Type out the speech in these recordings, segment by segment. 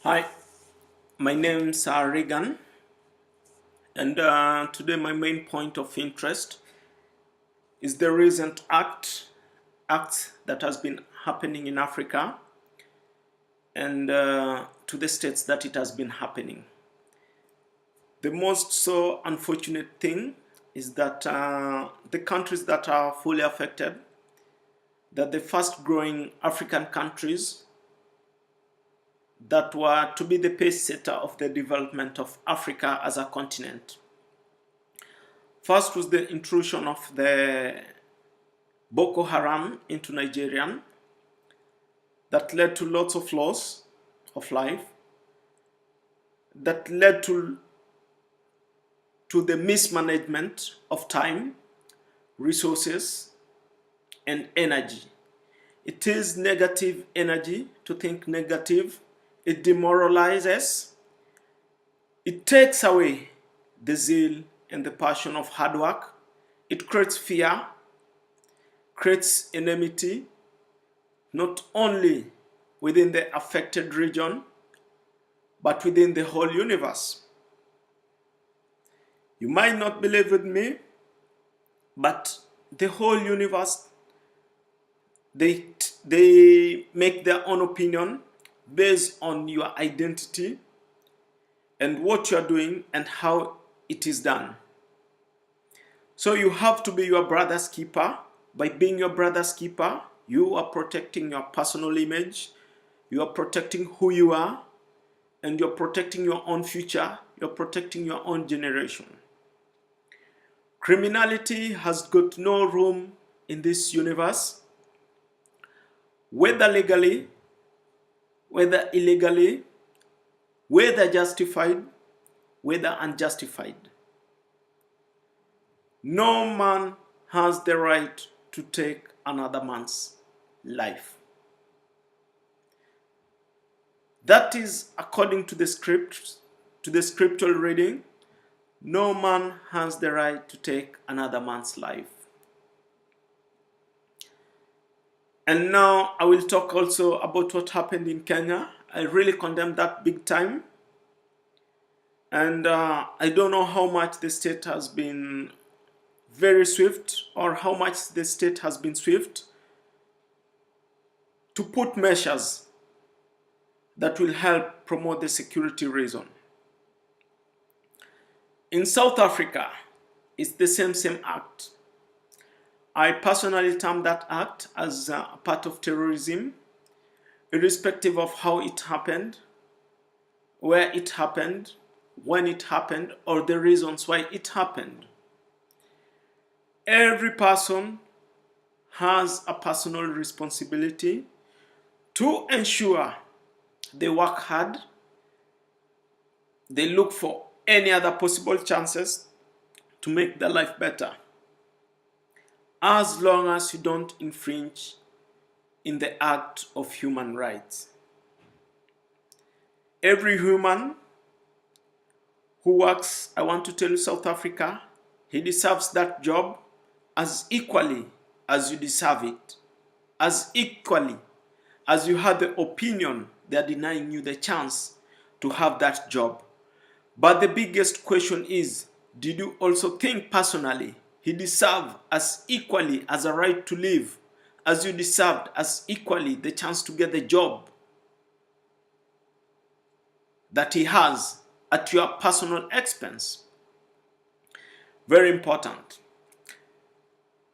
Hi, my name's Reagan, and today my main point of interest is the recent acts that has been happening in Africa and to the states that it has been happening. The most so unfortunate thing is that the countries that are fully affected, that the fast growing African countries that were to be the pace setter of the development of Africa as a continent. First was the intrusion of the Boko Haram into Nigeria that led to lots of loss of life, that led to the mismanagement of time, resources, and energy. It is negative energy to think negative. It demoralizes. It takes away the zeal and the passion of hard work. It creates fear, creates enmity, not only within the affected region, but within the whole universe. You might not believe with me, but the whole universe, they make their own opinion based on your identity and what you're doing and how it is done. So you have to be your brother's keeper. By being your brother's keeper, you are protecting your personal image, you are protecting who you are, and you're protecting your own future, you're protecting your own generation. Criminality has got no room in this universe, whether legally, whether illegally, whether justified, whether unjustified. No man has the right to take another man's life. That is according to the scriptural reading. No man has the right to take another man's life. And now I will talk also about what happened in Kenya. I really condemn that big time. And I don't know how much the state has been very swift or how much the state has been swift to put measures that will help promote the security reason. In South Africa, it's the same act. I personally term that act as a part of terrorism, irrespective of how it happened, where it happened, when it happened, or the reasons why it happened. Every person has a personal responsibility to ensure they work hard, they look for any other possible chances to make their life better, as long as you don't infringe in the act of human rights. Every human who works, I want to tell you, South Africa, he deserves that job as equally as you deserve it, as equally as you had the opinion they are denying you the chance to have that job. But the biggest question is, did you also think personally he deserved as equally as a right to live as you deserved as equally the chance to get the job that he has at your personal expense? Very important.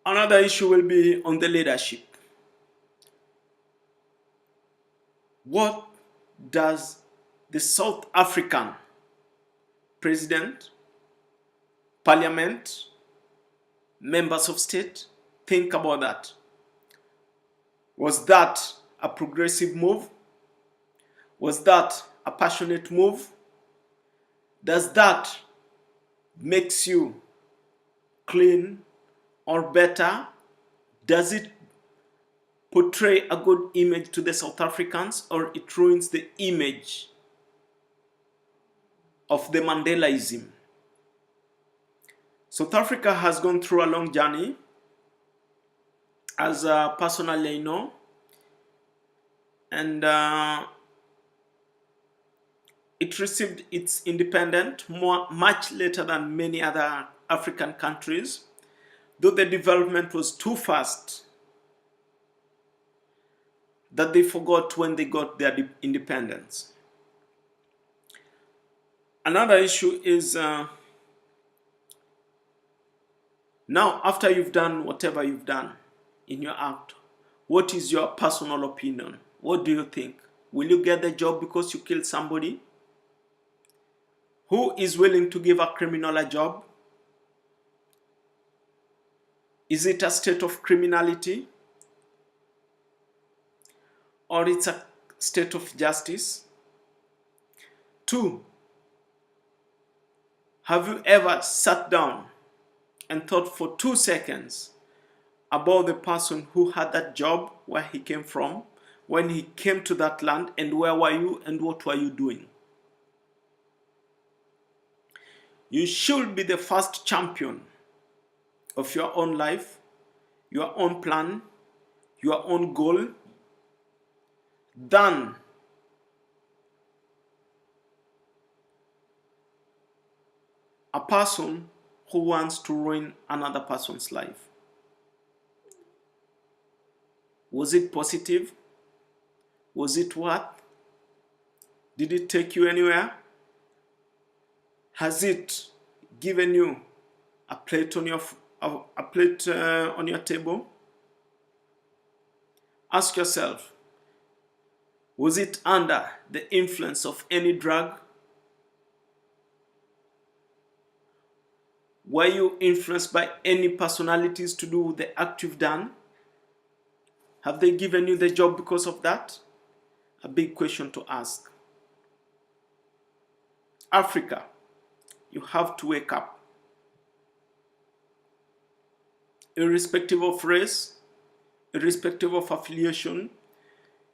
Another issue will be on the leadership. What does the South African president, parliament, members of state think about that? Was that a progressive move? Was that a passionate move? Does that makes you clean or better? Does it portray a good image to the South Africans, or it ruins the image of the Mandelaism? South Africa has gone through a long journey, as personally I know, and It received its independence much later than many other African countries, though the development was too fast that they forgot when they got their independence. Another issue is now, after you've done whatever you've done in your act, what is your personal opinion? What do you think? Will you get the job because you killed somebody? Who is willing to give a criminal a job? Is it a state of criminality? Or it's a state of justice? 2, have you ever sat down and thought for 2 seconds about the person who had that job, where he came from, when he came to that land, and where were you and what were you doing? You should be the first champion of your own life, your own plan, your own goal, than a person who wants to ruin another person's life. Was it positive? Was it worth? Did it take you anywhere? Has it given you a plate on your table? Ask yourself, was it under the influence of any drug? Were you influenced by any personalities to do the act you've done? Have they given you the job because of that? A big question to ask. Africa, you have to wake up. Irrespective of race, irrespective of affiliation,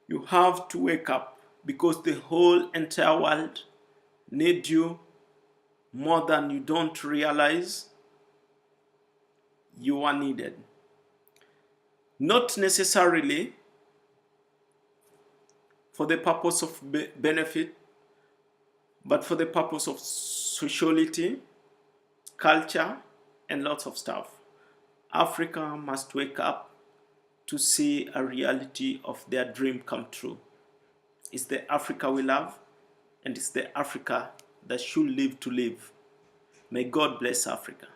you have to wake up, because the whole entire world needs you more than you don't realize. You are needed. Not necessarily for the purpose of benefit, but for the purpose of sociality, culture, and lots of stuff. Africa must wake up to see a reality of their dream come true. It's the Africa we love, and it's the Africa that should live to live. May God bless Africa.